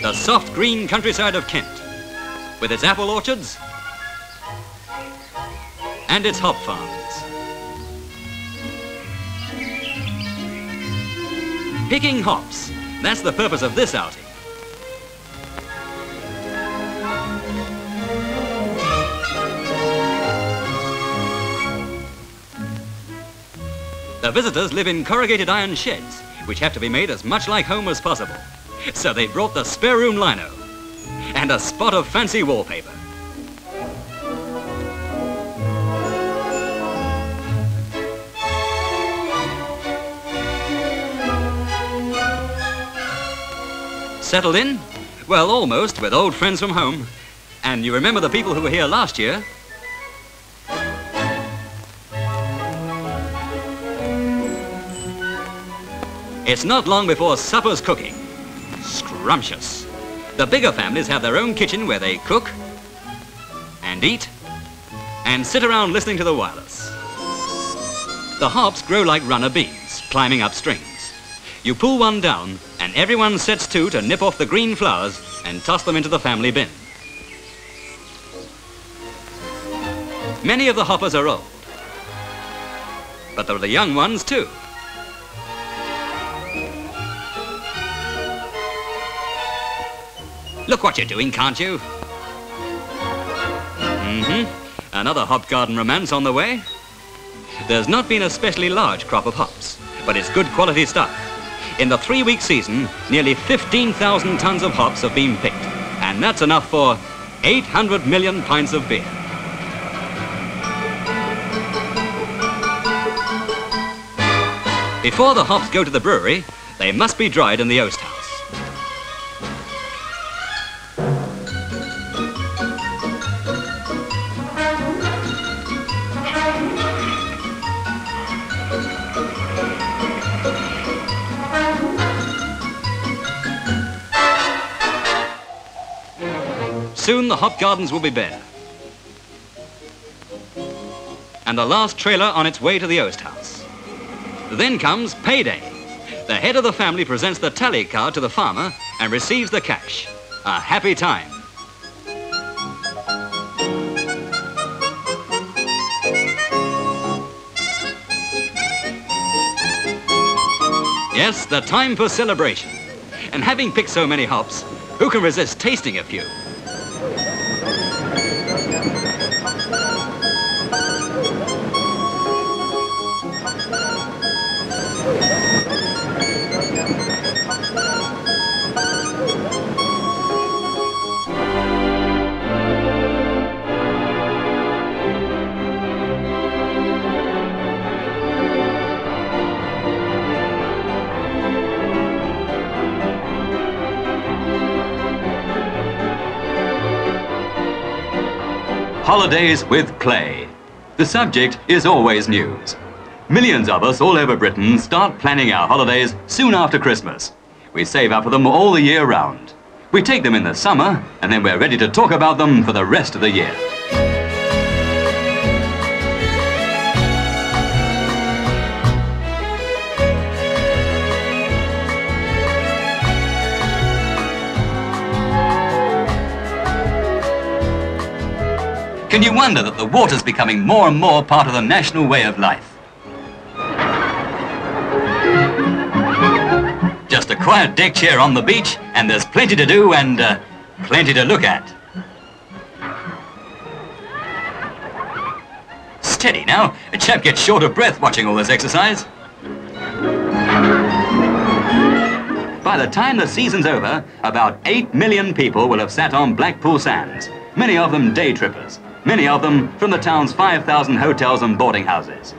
the soft green countryside of Kent, with its apple orchards and its hop farms. Picking hops, that's the purpose of this outing. The visitors live in corrugated iron sheds, which have to be made as much like home as possible. So they brought the spare room lino and a spot of fancy wallpaper. Settled in? Well, almost, with old friends from home. And you remember the people who were here last year? It's not long before supper's cooking. Scrumptious. The bigger families have their own kitchen where they cook and eat and sit around listening to the wireless. The hops grow like runner beans, climbing up strings. You pull one down and everyone sets to nip off the green flowers and toss them into the family bin. Many of the hoppers are old, but there are the young ones too. Look what you're doing, can't you? Another hop garden romance on the way. There's not been a specially large crop of hops, but it's good quality stuff. In the 3-week season, nearly 15,000 tons of hops have been picked, and that's enough for 800 million pints of beer. Before the hops go to the brewery, they must be dried in the oast house. Soon the hop gardens will be bare. And the last trailer on its way to the oast house. Then comes payday. The head of the family presents the tally card to the farmer and receives the cash. A happy time. Yes, the time for celebration. And having picked so many hops, who can resist tasting a few? Holidays with clay. The subject is always news. Millions of us all over Britain start planning our holidays soon after Christmas. We save up for them all the year round. We take them in the summer and then we're ready to talk about them for the rest of the year. Can you wonder that the water's becoming more and more part of the national way of life? Just a quiet deck chair on the beach, and there's plenty to do and plenty to look at. Steady now, a chap gets short of breath watching all this exercise. By the time the season's over, about 8 million people will have sat on Blackpool sands, many of them day trippers. Many of them from the town's 5,000 hotels and boarding houses.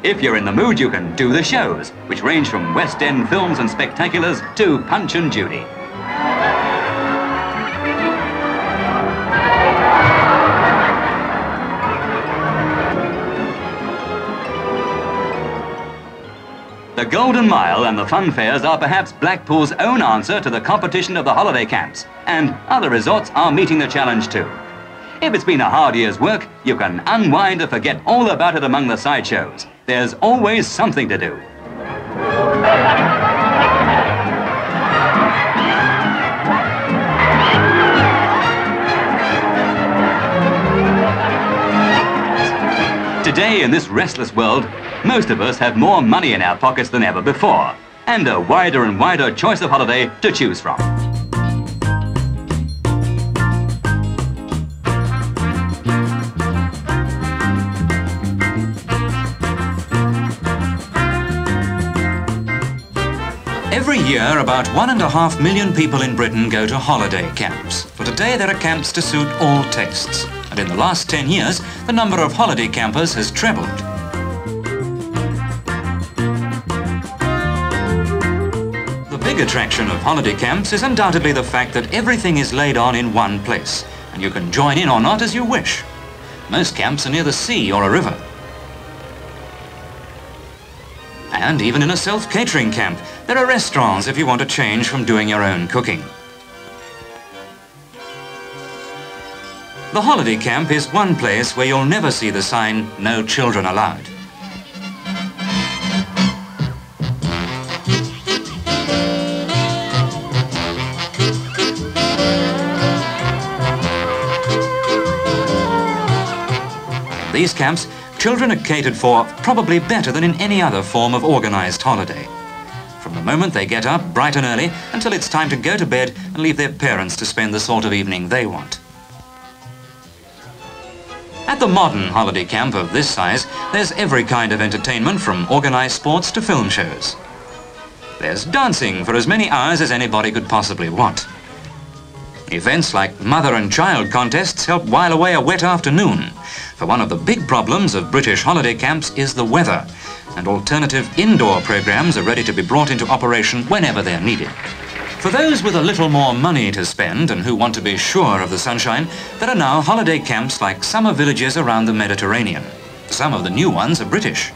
If you're in the mood, you can do the shows, which range from West End films and spectaculars to Punch and Judy. The Golden Mile and the fun fairs are perhaps Blackpool's own answer to the competition of the holiday camps, and other resorts are meeting the challenge too. If it's been a hard year's work, you can unwind and forget all about it among the sideshows. There's always something to do. Today, in this restless world, most of us have more money in our pockets than ever before, and a wider and wider choice of holiday to choose from. Every year, about 1.5 million people in Britain go to holiday camps. For today, there are camps to suit all tastes. And in the last 10 years, the number of holiday campers has trebled. The big attraction of holiday camps is undoubtedly the fact that everything is laid on in one place, and you can join in or not as you wish. Most camps are near the sea or a river. And even in a self-catering camp, there are restaurants if you want to change from doing your own cooking. The holiday camp is one place where you'll never see the sign, "No children allowed." In these camps, children are catered for probably better than in any other form of organised holiday. From the moment they get up bright and early until it's time to go to bed and leave their parents to spend the sort of evening they want. At the modern holiday camp of this size, there's every kind of entertainment from organised sports to film shows. There's dancing for as many hours as anybody could possibly want. Events like mother and child contests help while away a wet afternoon. For one of the big problems of British holiday camps is the weather, and alternative indoor programs are ready to be brought into operation whenever they're needed. For those with a little more money to spend and who want to be sure of the sunshine, there are now holiday camps like summer villages around the Mediterranean. Some of the new ones are British.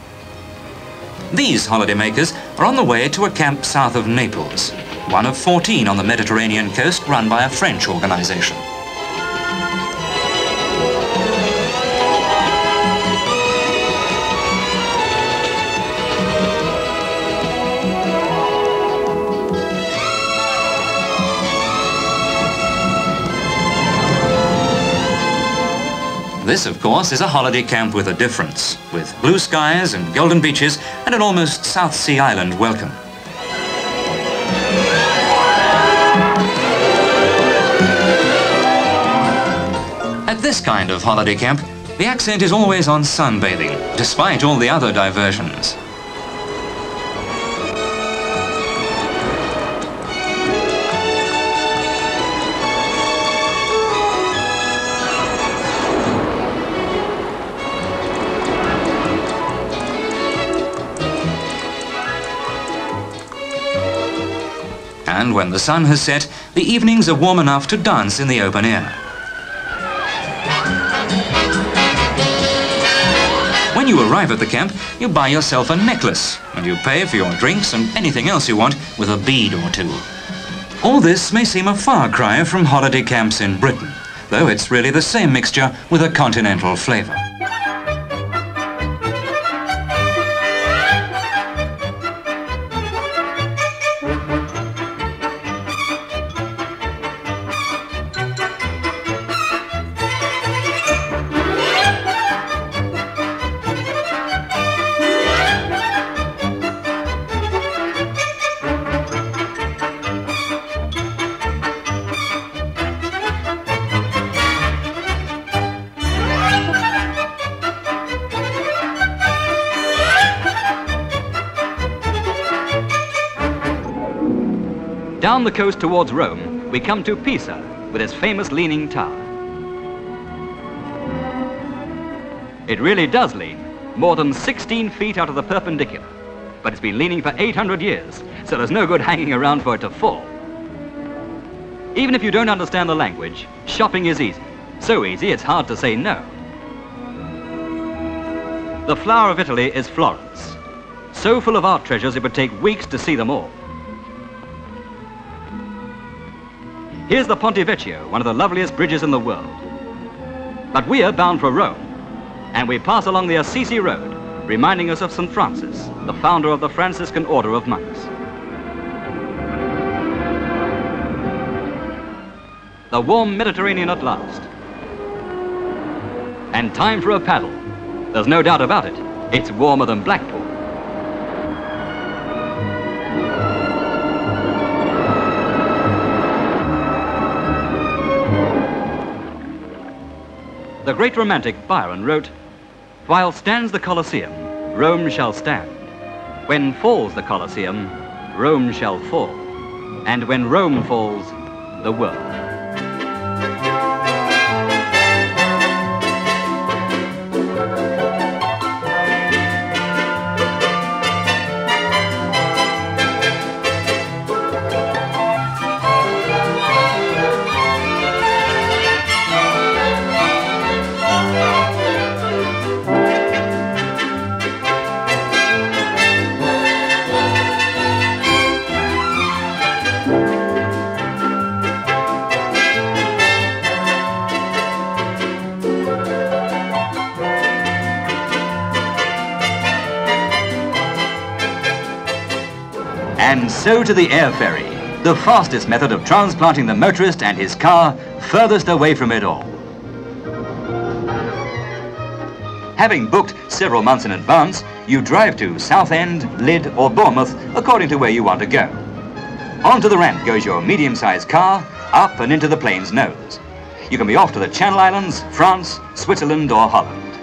These holidaymakers are on the way to a camp south of Naples, one of 14 on the Mediterranean coast run by a French organisation. This, of course, is a holiday camp with a difference, with blue skies and golden beaches and an almost South Sea island welcome. At this kind of holiday camp, the accent is always on sunbathing, despite all the other diversions. And when the sun has set, the evenings are warm enough to dance in the open air. When you arrive at the camp, you buy yourself a necklace, and you pay for your drinks and anything else you want with a bead or two. All this may seem a far cry from holiday camps in Britain, though it's really the same mixture with a continental flavour. Down the coast towards Rome, we come to Pisa, with its famous leaning tower. It really does lean, more than 16 feet out of the perpendicular. But it's been leaning for 800 years, so there's no good hanging around for it to fall. Even if you don't understand the language, shopping is easy. So easy, it's hard to say no. The flower of Italy is Florence. So full of art treasures, it would take weeks to see them all. Here's the Ponte Vecchio, one of the loveliest bridges in the world. But we are bound for Rome, and we pass along the Assisi Road, reminding us of St. Francis, the founder of the Franciscan Order of Monks. The warm Mediterranean at last. And time for a paddle There's no doubt about it. It's warmer than Blackpool. The great romantic Byron wrote, "While stands the Colosseum, Rome shall stand. When falls the Colosseum, Rome shall fall. And when Rome falls, the world." And so to the air ferry, the fastest method of transplanting the motorist and his car furthest away from it all. Having booked several months in advance, you drive to Southend, Lydd or Bournemouth according to where you want to go. Onto the ramp goes your medium-sized car, up and into the plane's nose. You can be off to the Channel Islands, France, Switzerland or Holland.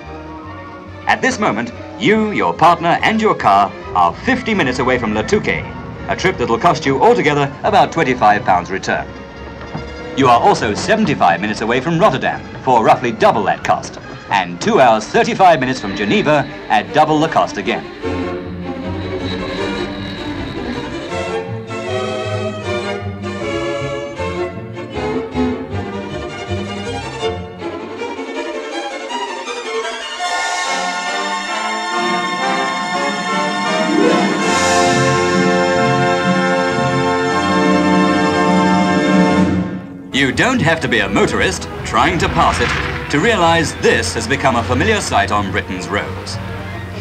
At this moment, you, your partner and your car are 50 minutes away from Le Touquet, a trip that'll cost you altogether about £25 return. You are also 75 minutes away from Rotterdam for roughly double that cost, and 2 hours 35 minutes from Geneva at double the cost again. You don't have to be a motorist trying to pass it to realise this has become a familiar sight on Britain's roads.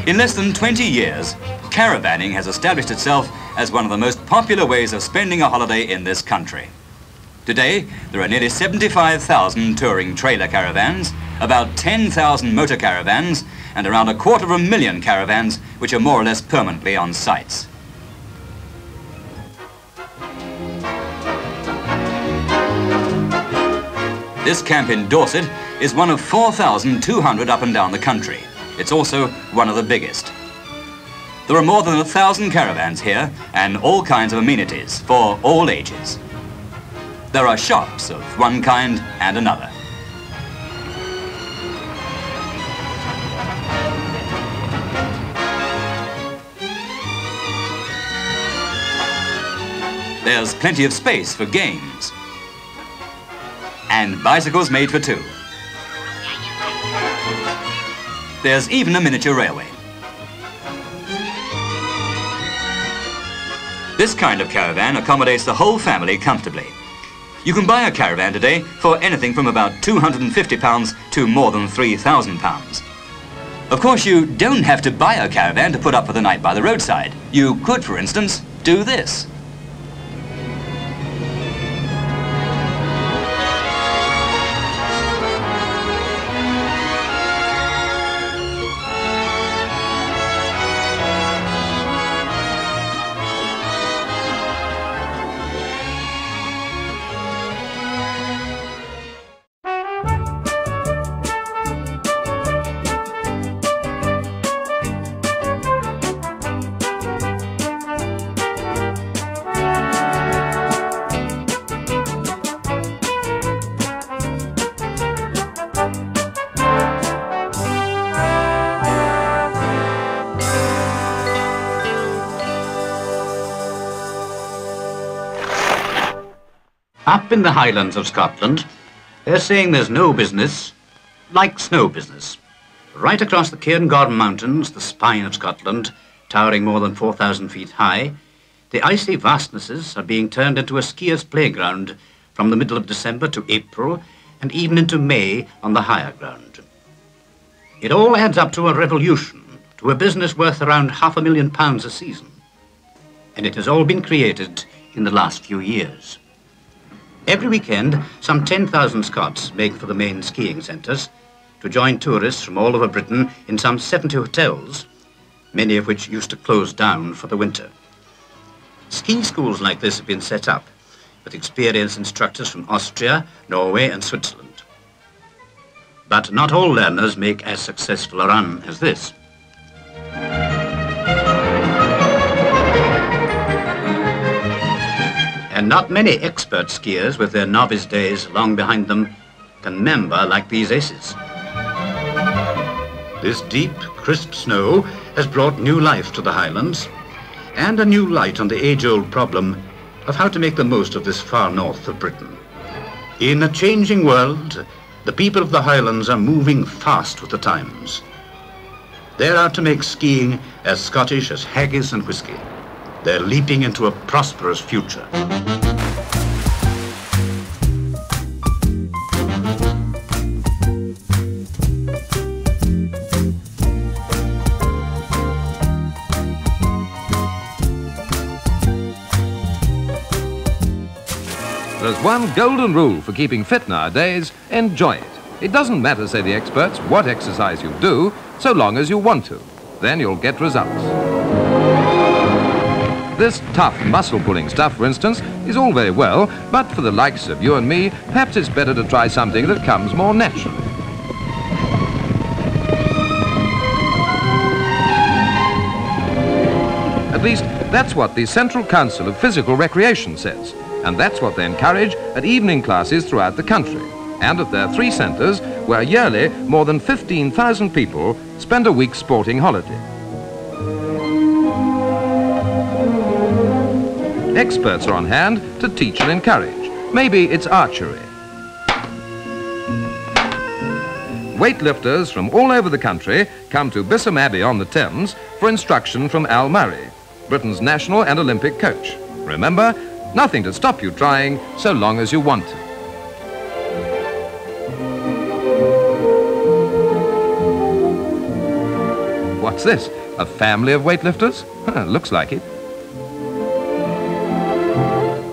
In less than 20 years, caravanning has established itself as one of the most popular ways of spending a holiday in this country. Today, there are nearly 75,000 touring trailer caravans, about 10,000 motor caravans, and around 250,000 caravans which are more or less permanently on sites. This camp in Dorset is one of 4,200 up and down the country. It's also one of the biggest. There are more than 1,000 caravans here and all kinds of amenities for all ages. There are shops of one kind and another. There's plenty of space for games. And bicycles made for two. There's even a miniature railway. This kind of caravan accommodates the whole family comfortably. You can buy a caravan today for anything from about £250 to more than £3,000. Of course, you don't have to buy a caravan to put up for the night by the roadside. You could, for instance, do this. Up in the Highlands of Scotland, they're saying there's no business like snow business. Right across the Cairngorm Mountains, the spine of Scotland, towering more than 4,000 feet high, the icy vastnesses are being turned into a skier's playground from the middle of December to April and even into May on the higher ground. It all adds up to a revolution, to a business worth around £500,000 a season. And it has all been created in the last few years. Every weekend, some 10,000 Scots make for the main skiing centres to join tourists from all over Britain in some 70 hotels, many of which used to close down for the winter. Ski schools like this have been set up with experienced instructors from Austria, Norway and Switzerland. But not all learners make as successful a run as this. And not many expert skiers with their novice days long behind them can member like these aces. This deep, crisp snow has brought new life to the Highlands and a new light on the age-old problem of how to make the most of this far north of Britain. In a changing world, the people of the Highlands are moving fast with the times. They're out to make skiing as Scottish as haggis and whiskey. They're leaping into a prosperous future. There's one golden rule for keeping fit nowadays: enjoy it. It doesn't matter, say the experts, what exercise you do, so long as you want to. Then you'll get results. This tough muscle-pulling stuff, for instance, is all very well, but for the likes of you and me, perhaps it's better to try something that comes more naturally. At least, that's what the Central Council of Physical Recreation says. And that's what they encourage at evening classes throughout the country, and at their 3 centres, where yearly more than 15,000 people spend a week's sporting holiday. Experts are on hand to teach and encourage. Maybe it's archery. Weightlifters from all over the country come to Bisham Abbey on the Thames for instruction from Al Murray, Britain's national and Olympic coach. Remember, nothing to stop you trying, so long as you want to. What's this? A family of weightlifters? Looks like it.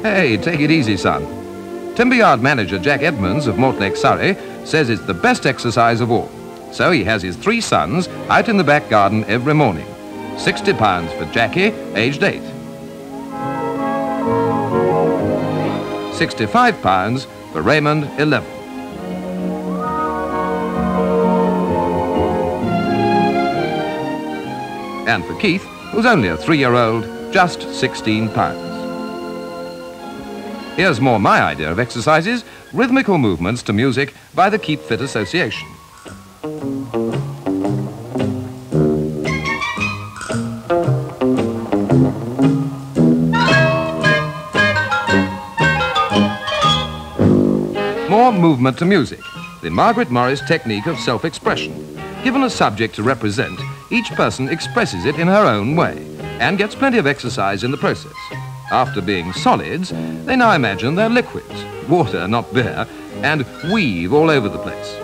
Hey, take it easy, son. Timberyard manager Jack Edmonds of Mortlake, Surrey, says it's the best exercise of all. So he has his 3 sons out in the back garden every morning. £60 for Jackie, aged 8. £65 for Raymond, 11. And for Keith, who's only a 3-year-old, just £16. Here's more my idea of exercises: rhythmical movements to music by the Keep Fit Association. More movement to music, the Margaret Morris technique of self-expression. Given a subject to represent, each person expresses it in her own way and gets plenty of exercise in the process. After being solids, they now imagine they're liquids, water, not beer, and weave all over the place.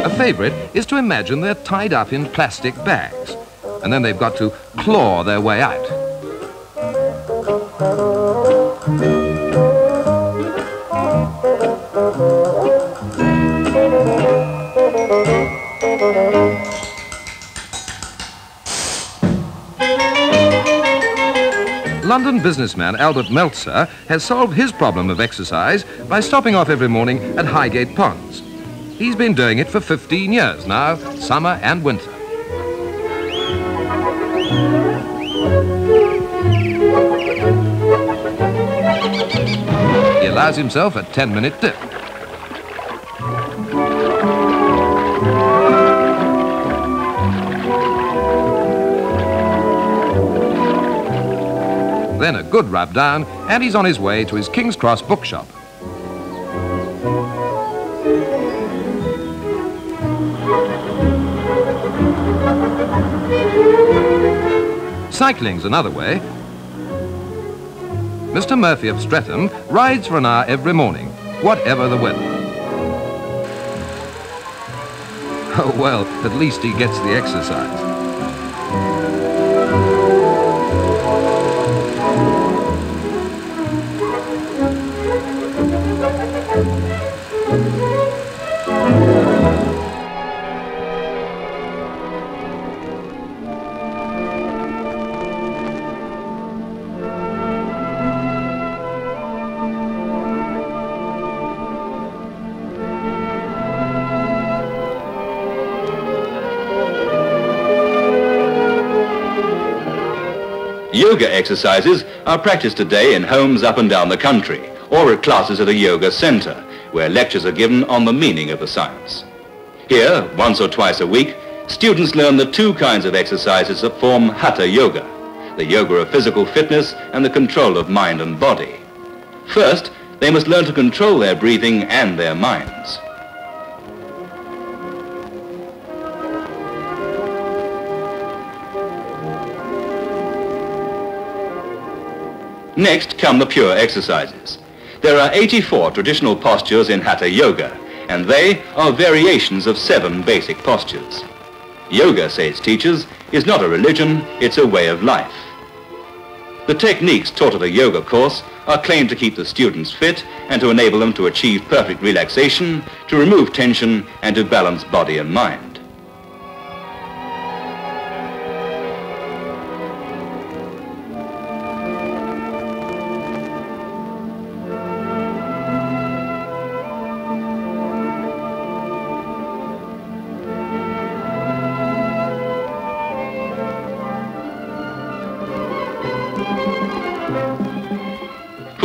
A favourite is to imagine they're tied up in plastic bags, and then they've got to claw their way out. London businessman Albert Meltzer has solved his problem of exercise by stopping off every morning at Highgate Ponds. He's been doing it for 15 years now, summer and winter. He allows himself a 10-minute dip. Then a good rub down, and he's on his way to his King's Cross bookshop. Cycling's another way. Mr. Murphy of Streatham rides for an hour every morning, whatever the weather. Oh, well, at least he gets the exercise. Yoga exercises are practiced today in homes up and down the country, or at classes at a yoga center, where lectures are given on the meaning of the science. Here, once or twice a week, students learn the two kinds of exercises that form Hatha Yoga, the yoga of physical fitness and the control of mind and body. First, they must learn to control their breathing and their minds. Next come the pure exercises. There are 84 traditional postures in Hatha Yoga, and they are variations of 7 basic postures. Yoga, say its teachers, is not a religion, it's a way of life. The techniques taught at a yoga course are claimed to keep the students fit and to enable them to achieve perfect relaxation, to remove tension, and to balance body and mind.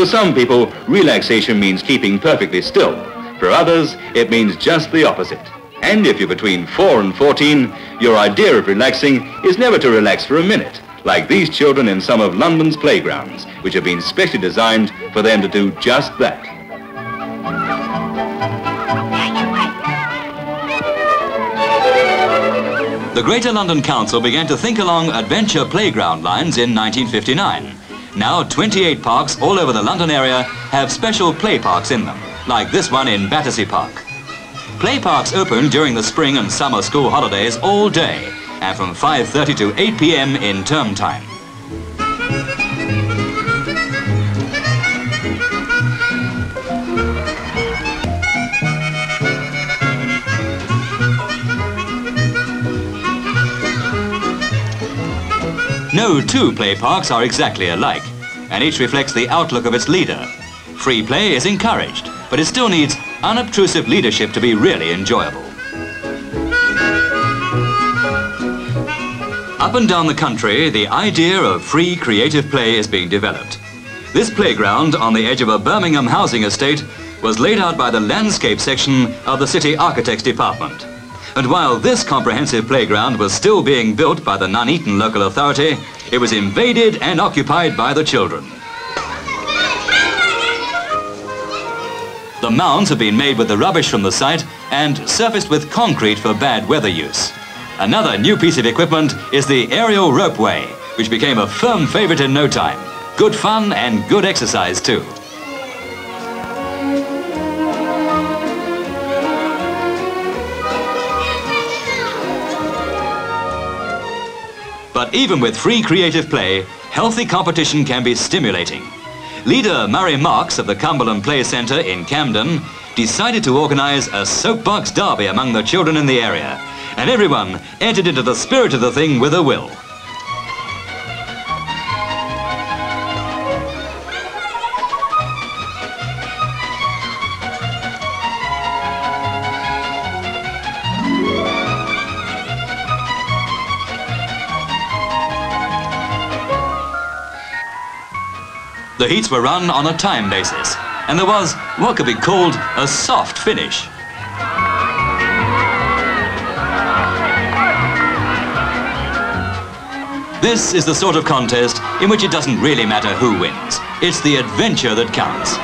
For some people, relaxation means keeping perfectly still. For others, it means just the opposite. And if you're between 4 and 14, your idea of relaxing is never to relax for a minute, like these children in some of London's playgrounds, which have been specially designed for them to do just that. The Greater London Council began to think along adventure playground lines in 1959. Now 28 parks all over the London area have special play parks in them, like this one in Battersea Park. Play parks open during the spring and summer school holidays all day and from 5:30 to 8 p.m. in term time. No two play parks are exactly alike, and each reflects the outlook of its leader. Free play is encouraged, but it still needs unobtrusive leadership to be really enjoyable. Up and down the country, the idea of free creative play is being developed. This playground on the edge of a Birmingham housing estate was laid out by the landscape section of the City Architects Department. And while this comprehensive playground was still being built by the Nuneaton local authority, it was invaded and occupied by the children. The mounds have been made with the rubbish from the site and surfaced with concrete for bad weather use. Another new piece of equipment is the aerial ropeway, which became a firm favorite in no time. Good fun and good exercise too. But even with free creative play, healthy competition can be stimulating. Leader Murray Marks of the Cumberland Play Centre in Camden decided to organise a soapbox derby among the children in the area, and everyone entered into the spirit of the thing with a will. The heats were run on a time basis, and there was what could be called a soft finish. This is the sort of contest in which it doesn't really matter who wins. It's the adventure that counts.